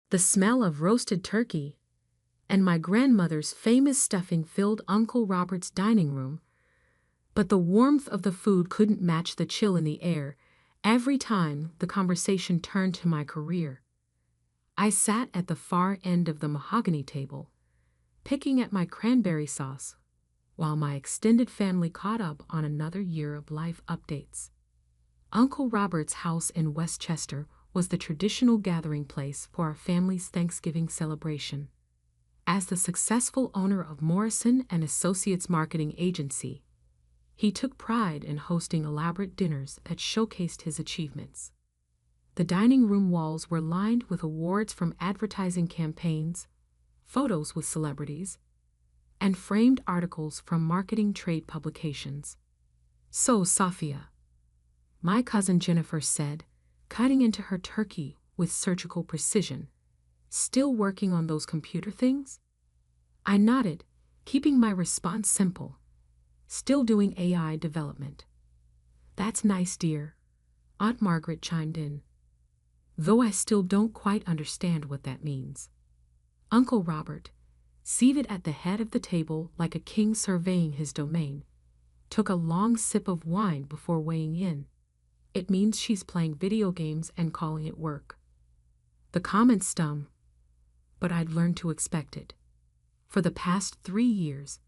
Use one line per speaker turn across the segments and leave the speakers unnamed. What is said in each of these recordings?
The smell of roasted turkey and my grandmother's famous stuffing filled Uncle Robert's dining room, but the warmth of the food couldn't match the chill in the air every time the conversation turned to my career. I sat at the far end of the mahogany table, picking at my cranberry sauce, while my extended family caught up on another year of life updates. Uncle Robert's house in Westchester was the traditional gathering place for our family's Thanksgiving celebration. As the successful owner of Morrison & Associates marketing agency, he took pride in hosting elaborate dinners that showcased his achievements. The dining room walls were lined with awards from advertising campaigns, photos with celebrities, and framed articles from marketing trade publications. "So, Sophia," my cousin Jennifer said, cutting into her turkey with surgical precision, "still working on those computer things?" I nodded, keeping my response simple. "Still doing AI development." "That's nice, dear," Aunt Margaret chimed in, "though I still don't quite understand what that means." Uncle Robert, seated at the head of the table like a king surveying his domain, took a long sip of wine before weighing in. "It means she's playing video games and calling it work." The comment stung, but I'd learned to expect it. For the past 3 years,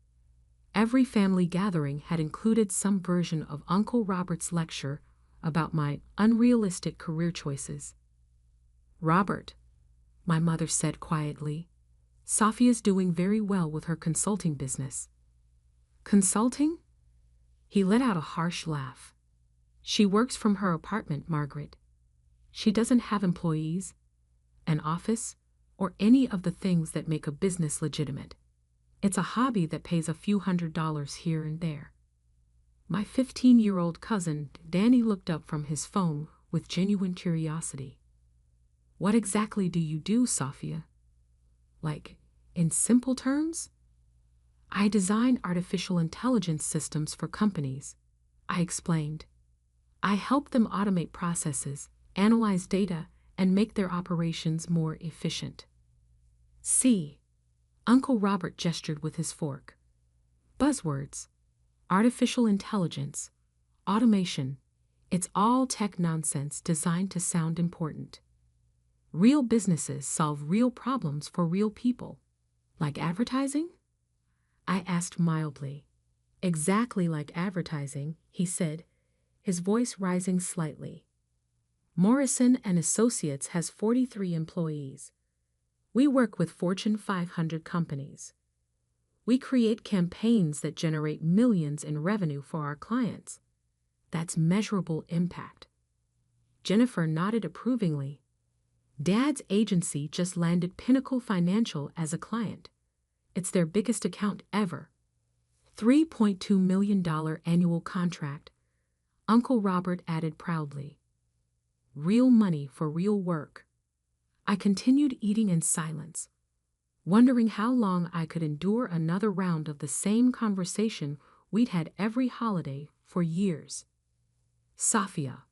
every family gathering had included some version of Uncle Robert's lecture about my unrealistic career choices. "Robert," my mother said quietly, "Sophia's doing very well with her consulting business." "Consulting?" He let out a harsh laugh. "She works from her apartment, Margaret. She doesn't have employees, an office, or any of the things that make a business legitimate. It's a hobby that pays a few $100s here and there." My 15-year-old cousin, Danny, looked up from his phone with genuine curiosity. "What exactly do you do, Sophia? Like, in simple terms?" "I design artificial intelligence systems for companies," I explained. "I help them automate processes, analyze data, and make their operations more efficient." "See," Uncle Robert gestured with his fork. "Buzzwords, artificial intelligence, automation, it's all tech nonsense designed to sound important. Real businesses solve real problems for real people. Like advertising?" I asked mildly. "Exactly like advertising," he said, his voice rising slightly. "Morrison & Associates has 43 employees. We work with Fortune 500 companies. We create campaigns that generate millions in revenue for our clients. That's measurable impact." Jennifer nodded approvingly. "Dad's agency just landed Pinnacle Financial as a client. It's their biggest account ever. $3.2 million annual contract," Uncle Robert added proudly. "Real money for real work." I continued eating in silence, wondering how long I could endure another round of the same conversation we'd had every holiday for years. "Sophia,"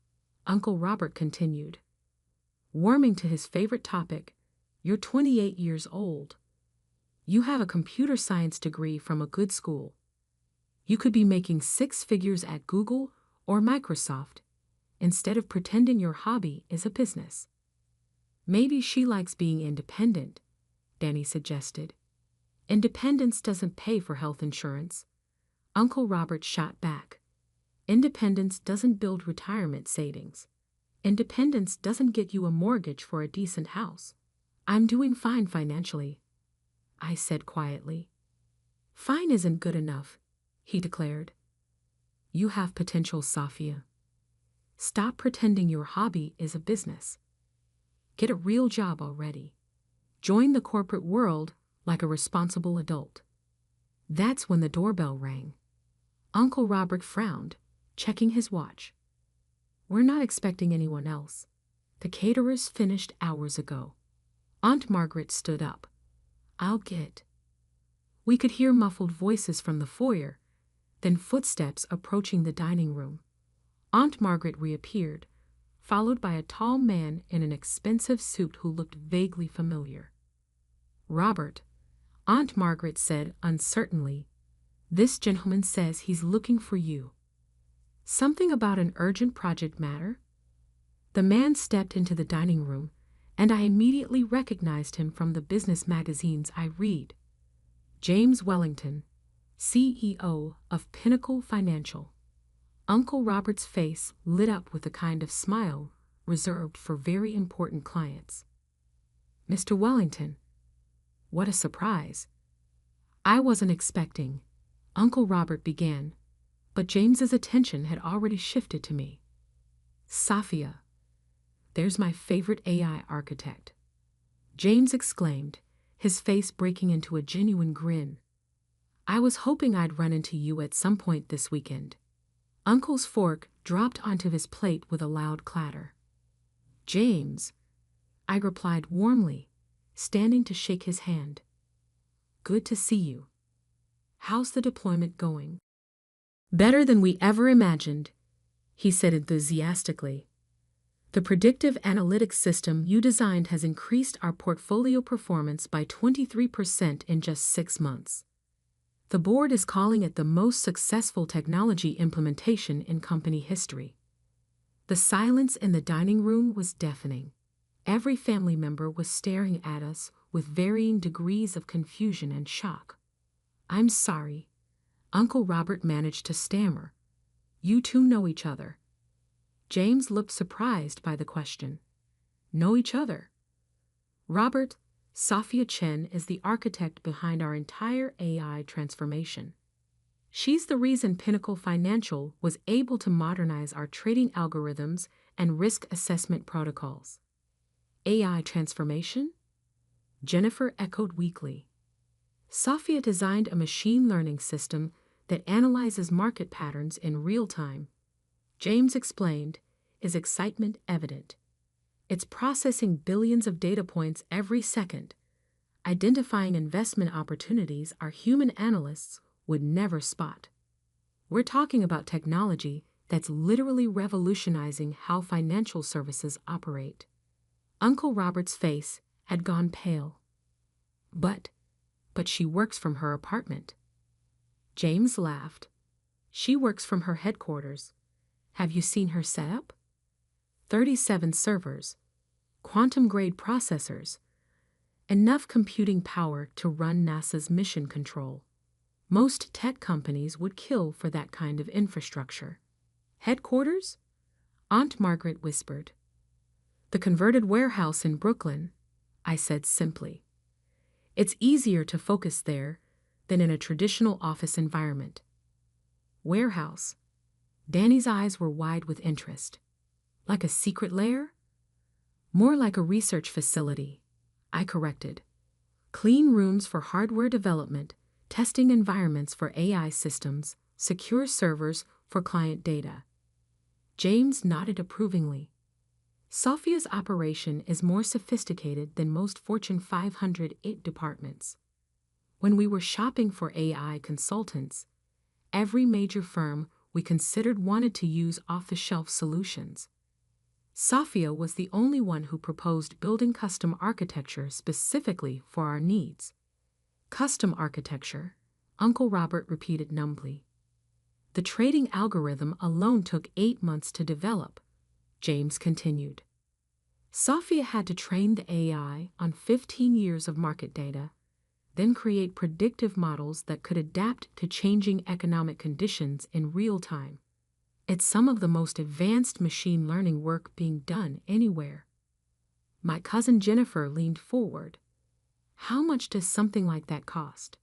Uncle Robert continued, warming to his favorite topic, "you're 28 years old. You have a computer science degree from a good school. You could be making 6 figures at Google or Microsoft instead of pretending your hobby is a business." "Maybe she likes being independent," Danny suggested. "Independence doesn't pay for health insurance," Uncle Robert shot back. "Independence doesn't build retirement savings. Independence doesn't get you a mortgage for a decent house." "I'm doing fine financially," I said quietly. "Fine isn't good enough," he declared. "You have potential, Sophia. Stop pretending your hobby is a business. Get a real job already. Join the corporate world like a responsible adult." That's when the doorbell rang. Uncle Robert frowned, checking his watch. "We're not expecting anyone else. The caterers finished hours ago." Aunt Margaret stood up. "I'll get." We could hear muffled voices from the foyer, then footsteps approaching the dining room. Aunt Margaret reappeared, followed by a tall man in an expensive suit who looked vaguely familiar. "Robert," Aunt Margaret said uncertainly, "this gentleman says he's looking for you. Something about an urgent project matter?" The man stepped into the dining room, and I immediately recognized him from the business magazines I read. James Wellington, CEO of Pinnacle Financial. Uncle Robert's face lit up with a kind of smile reserved for very important clients. "Mr. Wellington, what a surprise. I wasn't expecting," Uncle Robert began, but James's attention had already shifted to me. "Sophia, there's my favorite AI architect," James exclaimed, his face breaking into a genuine grin. "I was hoping I'd run into you at some point this weekend." Uncle's fork dropped onto his plate with a loud clatter. "James," I replied warmly, standing to shake his hand. "Good to see you. How's the deployment going?" "Better than we ever imagined," he said enthusiastically. "The predictive analytics system you designed has increased our portfolio performance by 23% in just 6 months. The board is calling it the most successful technology implementation in company history." The silence in the dining room was deafening. Every family member was staring at us with varying degrees of confusion and shock. "I'm sorry," Uncle Robert managed to stammer. "You two know each other?" James looked surprised by the question. "Know each other?" "Robert, Sophia Chen is the architect behind our entire AI transformation. She's the reason Pinnacle Financial was able to modernize our trading algorithms and risk assessment protocols." "AI transformation?" Jennifer echoed weakly. "Sophia designed a machine learning system that analyzes market patterns in real time," James explained, his excitement evident. "It's processing billions of data points every second, identifying investment opportunities our human analysts would never spot. We're talking about technology that's literally revolutionizing how financial services operate." Uncle Robert's face had gone pale. But she works from her apartment." James laughed. "She works from her headquarters. Have you seen her setup? 37 servers, quantum-grade processors, enough computing power to run NASA's mission control. Most tech companies would kill for that kind of infrastructure." "Headquarters?" Aunt Margaret whispered. "The converted warehouse in Brooklyn," I said simply. "It's easier to focus there than in a traditional office environment." "Warehouse?" Danny's eyes were wide with interest. "Like a secret lair?" "More like a research facility," I corrected. "Clean rooms for hardware development, testing environments for AI systems, secure servers for client data." James nodded approvingly. "Sophia's operation is more sophisticated than most Fortune 500 IT departments. When we were shopping for AI consultants, every major firm we considered wanted to use off-the-shelf solutions. Sophia was the only one who proposed building custom architecture specifically for our needs." "Custom architecture," Uncle Robert repeated numbly. "The trading algorithm alone took 8 months to develop," James continued. "Sophia had to train the AI on 15 years of market data, then create predictive models that could adapt to changing economic conditions in real time. It's some of the most advanced machine learning work being done anywhere." My cousin Jennifer leaned forward. "How much does something like that cost?"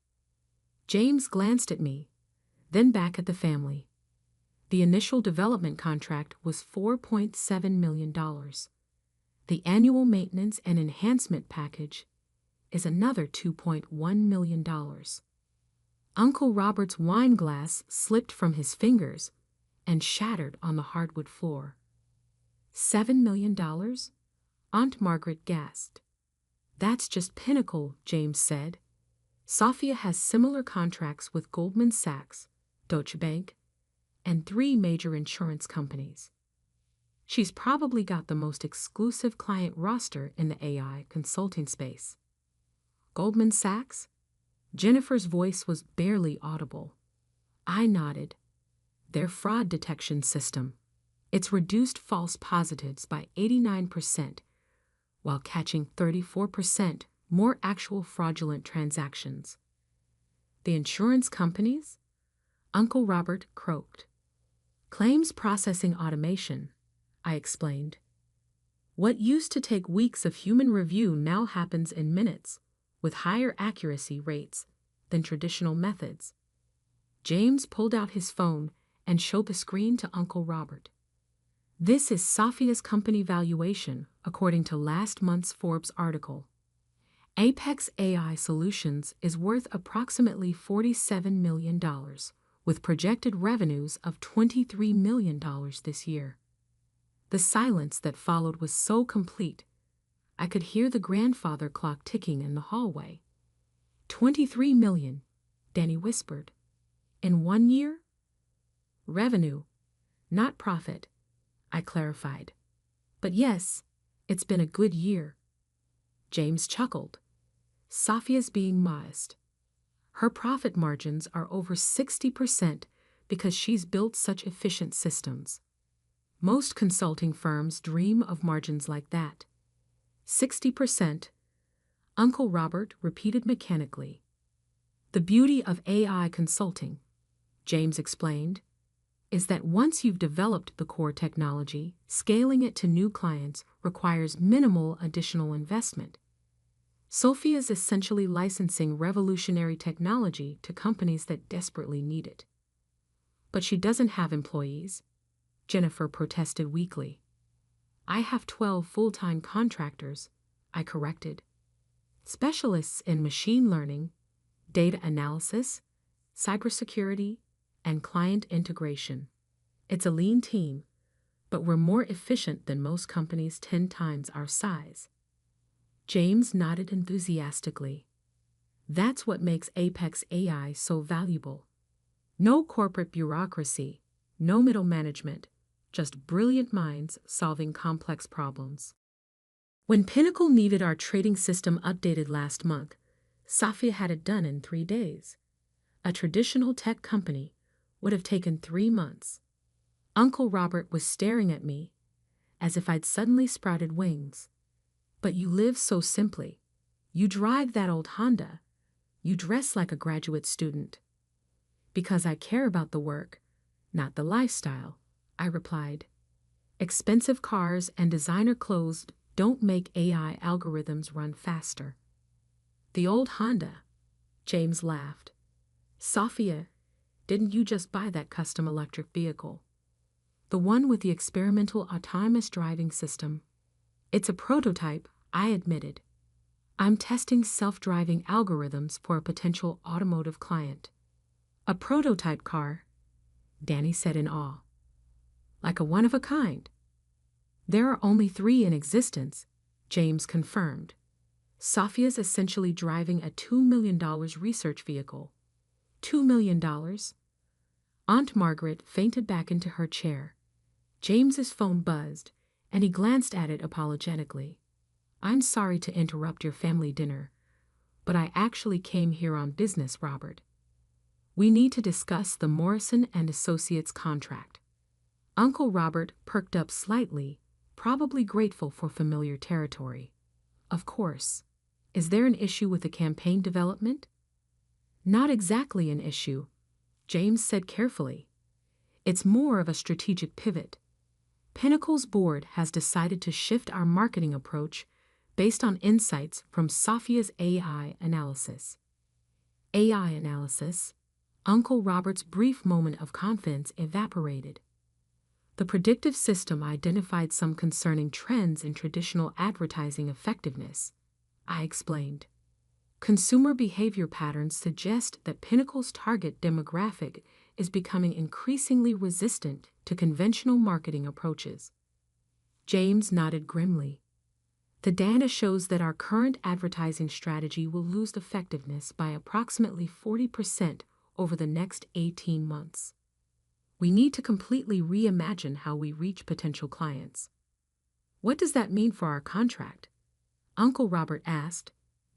James glanced at me, then back at the family. The initial development contract was $4.7 million. The annual maintenance and enhancement package is another $2.1 million. Uncle Robert's wine glass slipped from his fingers and shattered on the hardwood floor. $7 million? Aunt Margaret gasped. "That's just Pinnacle," James said. "Sophia has similar contracts with Goldman Sachs, Deutsche Bank, and 3 major insurance companies." She's probably got the most exclusive client roster in the AI consulting space. Goldman Sachs? Jennifer's voice was barely audible. I nodded. Their fraud detection system. It's reduced false positives by 89%, while catching 34% more actual fraudulent transactions. The insurance companies? Uncle Robert croaked. Claims processing automation, I explained. What used to take weeks of human review now happens in minutes, with higher accuracy rates than traditional methods. James pulled out his phone and showed the screen to Uncle Robert. This is Sophia's company valuation, according to last month's Forbes article. Apex AI Solutions is worth approximately $47 million, with projected revenues of $23 million this year. The silence that followed was so complete, I could hear the grandfather clock ticking in the hallway. 23 million, Danny whispered. In 1 year? Revenue, not profit, I clarified. But yes, it's been a good year. James chuckled. Sophia's being modest. Her profit margins are over 60% because she's built such efficient systems. Most consulting firms dream of margins like that. 60%, Uncle Robert repeated mechanically. The beauty of AI consulting, James explained, is that once you've developed the core technology, scaling it to new clients requires minimal additional investment. Sophia's essentially licensing revolutionary technology to companies that desperately need it. But she doesn't have employees, Jennifer protested weakly. I have 12 full-time contractors, I corrected. Specialists in machine learning, data analysis, cybersecurity, and client integration. It's a lean team, but we're more efficient than most companies 10 times our size. James nodded enthusiastically. That's what makes Apex AI so valuable. No corporate bureaucracy, no middle management, just brilliant minds solving complex problems. When Pinnacle needed our trading system updated last month, Sophia had it done in 3 days. A traditional tech company would have taken 3 months. Uncle Robert was staring at me as if I'd suddenly sprouted wings. But you live so simply. You drive that old Honda. You dress like a graduate student. Because I care about the work, not the lifestyle, I replied. Expensive cars and designer clothes don't make AI algorithms run faster. The old Honda, James laughed. Sophia, didn't you just buy that custom electric vehicle? The one with the experimental autonomous driving system. It's a prototype, I admitted. I'm testing self-driving algorithms for a potential automotive client. A prototype car, Danny said in awe. Like a one-of-a-kind. There are only 3 in existence, James confirmed. Sophia's essentially driving a $2 million research vehicle. $2 million? Aunt Margaret fainted back into her chair. James's phone buzzed, and he glanced at it apologetically. I'm sorry to interrupt your family dinner, but I actually came here on business, Robert. We need to discuss the Morrison and Associates contract. Uncle Robert perked up slightly, probably grateful for familiar territory. Of course. Is there an issue with the campaign development? Not exactly an issue, James said carefully. It's more of a strategic pivot. Pinnacle's board has decided to shift our marketing approach based on insights from Sophia's AI analysis. AI analysis? Uncle Robert's brief moment of confidence evaporated. The predictive system identified some concerning trends in traditional advertising effectiveness, I explained. Consumer behavior patterns suggest that Pinnacle's target demographic is becoming increasingly resistant to conventional marketing approaches. James nodded grimly. The data shows that our current advertising strategy will lose effectiveness by approximately 40% over the next 18 months. We need to completely reimagine how we reach potential clients. What does that mean for our contract? Uncle Robert asked,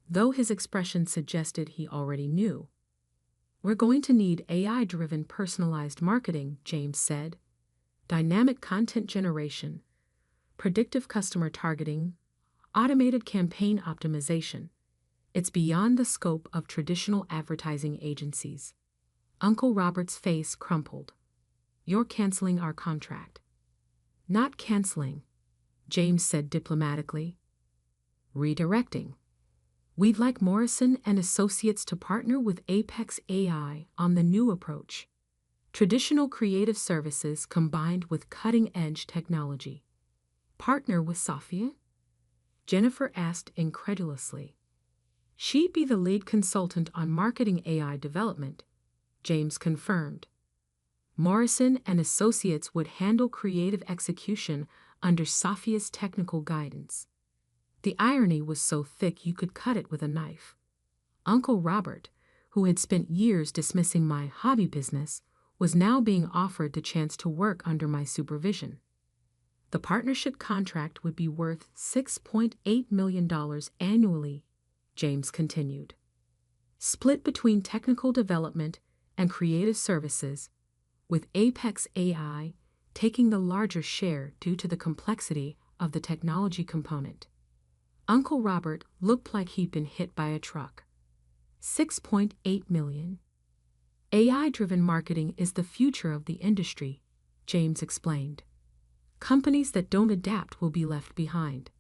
though his expression suggested he already knew. We're going to need AI-driven personalized marketing, James said. Dynamic content generation, predictive customer targeting, automated campaign optimization. It's beyond the scope of traditional advertising agencies. Uncle Robert's face crumpled. You're canceling our contract. Not canceling, James said diplomatically. Redirecting. We'd like Morrison and Associates to partner with Apex AI on the new approach. Traditional creative services combined with cutting-edge technology. Partner with Sophia? Jennifer asked incredulously. She'd be the lead consultant on marketing AI development, James confirmed. Morrison and Associates would handle creative execution under Sophia's technical guidance. The irony was so thick you could cut it with a knife. Uncle Robert, who had spent years dismissing my hobby business, was now being offered the chance to work under my supervision. The partnership contract would be worth $6.8 million annually, James continued. Split between technical development and creative services, with Apex AI taking the larger share due to the complexity of the technology component. Uncle Robert looked like he'd been hit by a truck. $6.8 million. AI-driven marketing is the future of the industry, James explained. Companies that don't adapt will be left behind.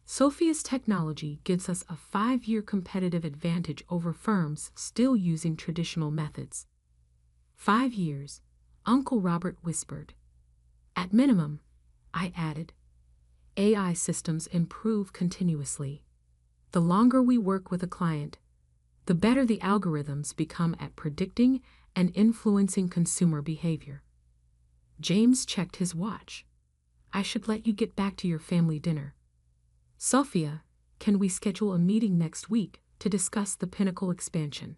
Sophia's technology gives us a 5-year competitive advantage over firms still using traditional methods. 5 years, Uncle Robert whispered. At minimum, I added. AI systems improve continuously. The longer we work with a client, the better the algorithms become at predicting and influencing consumer behavior. James checked his watch. I should let you get back to your family dinner. Sophia, can we schedule a meeting next week to discuss the Pinnacle expansion?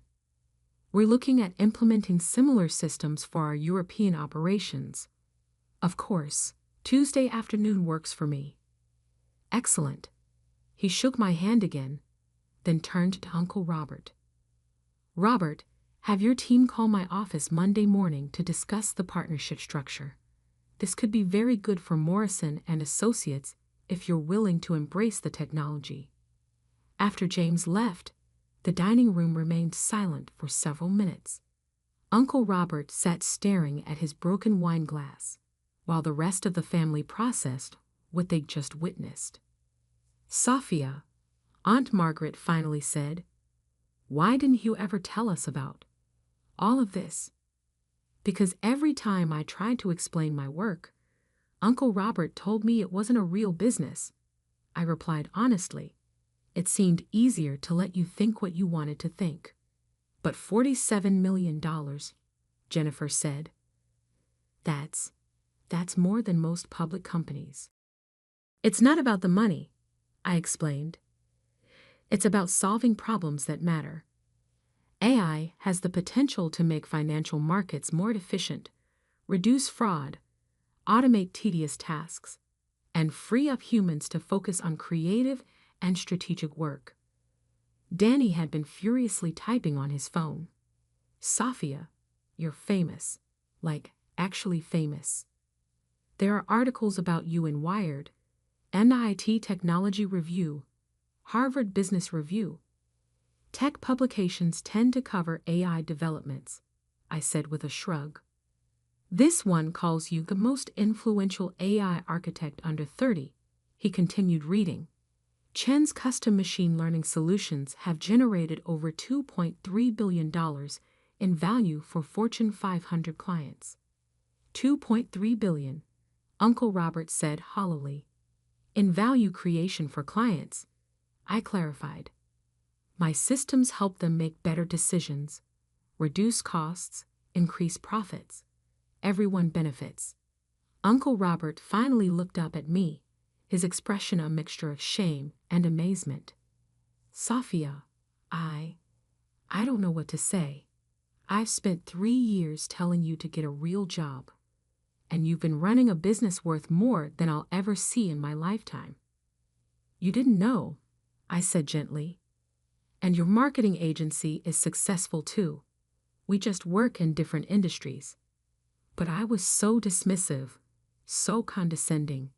We're looking at implementing similar systems for our European operations. Of course, Tuesday afternoon works for me. Excellent. He shook my hand again, then turned to Uncle Robert. Robert, have your team call my office Monday morning to discuss the partnership structure. This could be very good for Morrison and Associates if you're willing to embrace the technology. After James left, the dining room remained silent for several minutes. Uncle Robert sat staring at his broken wine glass, while the rest of the family processed what they'd just witnessed. Sophia, Aunt Margaret finally said, why didn't you ever tell us about all of this? Because every time I tried to explain my work, Uncle Robert told me it wasn't a real business. I replied honestly. It seemed easier to let you think what you wanted to think. But $47 million, Jennifer said. That's more than most public companies. It's not about the money, I explained. It's about solving problems that matter. AI has the potential to make financial markets more efficient, reduce fraud, automate tedious tasks, and free up humans to focus on creative and strategic work. Danny had been furiously typing on his phone. Sophia, you're famous, like actually famous. There are articles about you in Wired, NIT Technology Review, Harvard Business Review. Tech publications tend to cover AI developments, I said with a shrug. This one calls you the most influential AI architect under 30, he continued reading. Chen's custom machine learning solutions have generated over $2.3 billion in value for Fortune 500 clients. $2.3 billion, Uncle Robert said hollowly. In value creation for clients, I clarified. My systems help them make better decisions, reduce costs, increase profits. Everyone benefits. Uncle Robert finally looked up at me, his expression a mixture of shame and amazement. Sophia, I don't know what to say, I've spent 3 years telling you to get a real job, and you've been running a business worth more than I'll ever see in my lifetime. You didn't know, I said gently. And your marketing agency is successful too. We just work in different industries. But I was so dismissive, so condescending.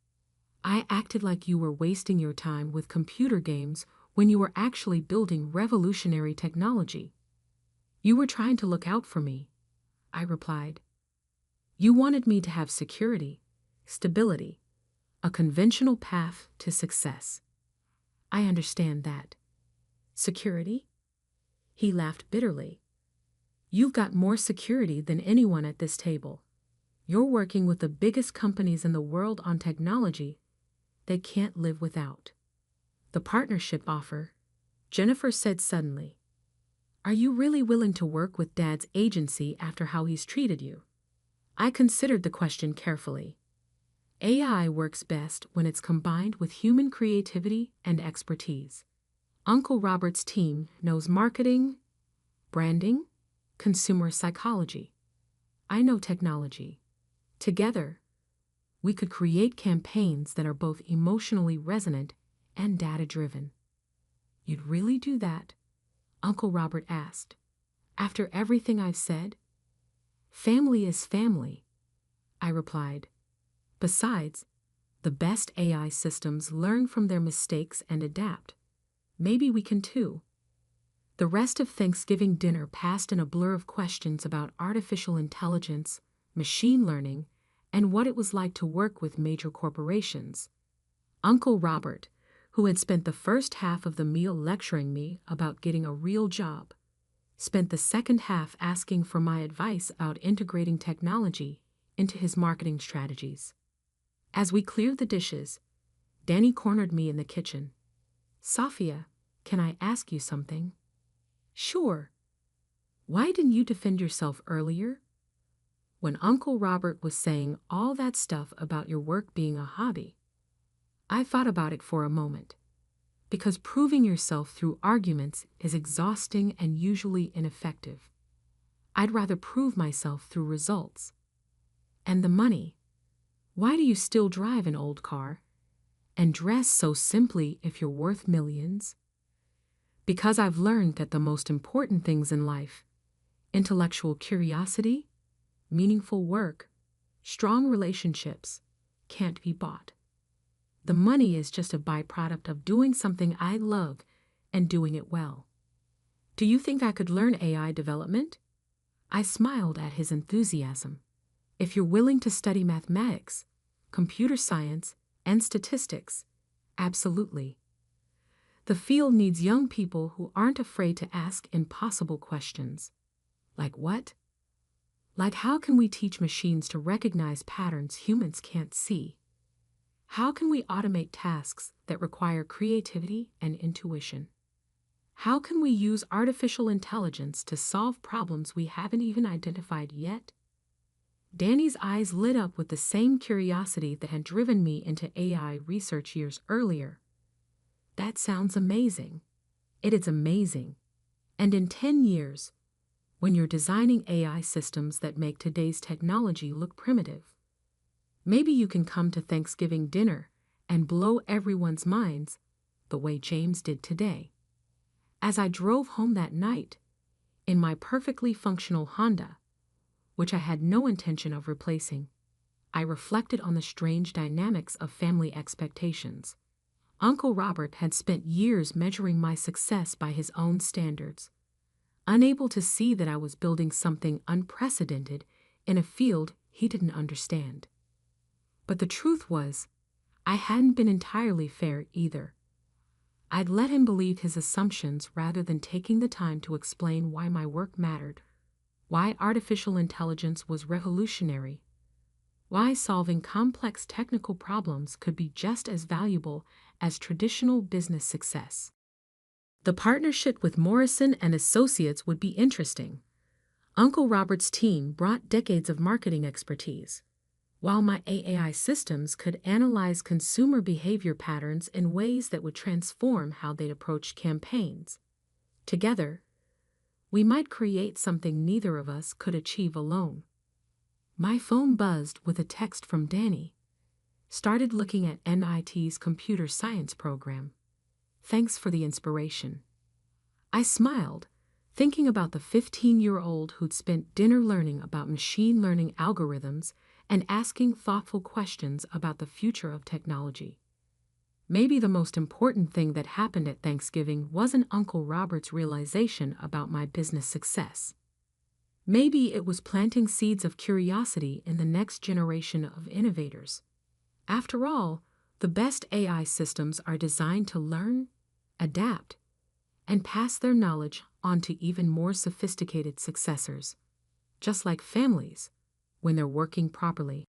I acted like you were wasting your time with computer games when you were actually building revolutionary technology. You were trying to look out for me, I replied. You wanted me to have security, stability, a conventional path to success. I understand that. Security? He laughed bitterly. You've got more security than anyone at this table. You're working with the biggest companies in the world on technology they can't live without. The partnership offer, Jennifer said suddenly. Are you really willing to work with Dad's agency after how he's treated you? I considered the question carefully. AI works best when it's combined with human creativity and expertise. Uncle Robert's team knows marketing, branding, consumer psychology. I know technology. Together, we could create campaigns that are both emotionally resonant and data-driven. You'd really do that? Uncle Robert asked. After everything I've said? Family is family, I replied. Besides, the best AI systems learn from their mistakes and adapt. Maybe we can too. The rest of Thanksgiving dinner passed in a blur of questions about artificial intelligence, machine learning, and what it was like to work with major corporations. Uncle Robert, who had spent the first half of the meal lecturing me about getting a real job, spent the second half asking for my advice about integrating technology into his marketing strategies. As we cleared the dishes, Danny cornered me in the kitchen. Safia, can I ask you something? Sure. Why didn't you defend yourself earlier? When Uncle Robert was saying all that stuff about your work being a hobby, I thought about it for a moment. Because proving yourself through arguments is exhausting and usually ineffective. I'd rather prove myself through results. And the money. Why do you still drive an old car and dress so simply if you're worth millions? Because I've learned that the most important things in life, intellectual curiosity, meaningful work, strong relationships, can't be bought. The money is just a byproduct of doing something I love and doing it well. Do you think I could learn AI development? I smiled at his enthusiasm. If you're willing to study mathematics, computer science, and statistics, absolutely. The field needs young people who aren't afraid to ask impossible questions. Like what? Like how can we teach machines to recognize patterns humans can't see? How can we automate tasks that require creativity and intuition? How can we use artificial intelligence to solve problems we haven't even identified yet? Danny's eyes lit up with the same curiosity that had driven me into AI research years earlier. That sounds amazing. It is amazing. And in 10 years, when you're designing AI systems that make today's technology look primitive, maybe you can come to Thanksgiving dinner and blow everyone's minds the way James did today. As I drove home that night, in my perfectly functional Honda, which I had no intention of replacing, I reflected on the strange dynamics of family expectations. Uncle Robert had spent years measuring my success by his own standards, unable to see that I was building something unprecedented in a field he didn't understand. But the truth was, I hadn't been entirely fair either. I'd let him believe his assumptions rather than taking the time to explain why my work mattered, why artificial intelligence was revolutionary, why solving complex technical problems could be just as valuable as traditional business success. The partnership with Morrison and Associates would be interesting. Uncle Robert's team brought decades of marketing expertise, while my AI systems could analyze consumer behavior patterns in ways that would transform how they'd approach campaigns. Together, we might create something neither of us could achieve alone. My phone buzzed with a text from Danny. Started looking at MIT's computer science program. Thanks for the inspiration. I smiled, thinking about the 15-year-old who'd spent dinner learning about machine learning algorithms and asking thoughtful questions about the future of technology. Maybe the most important thing that happened at Thanksgiving wasn't Uncle Robert's realization about my business success. Maybe it was planting seeds of curiosity in the next generation of innovators. After all, the best AI systems are designed to learn, adapt, and pass their knowledge on to even more sophisticated successors, just like families when they're working properly.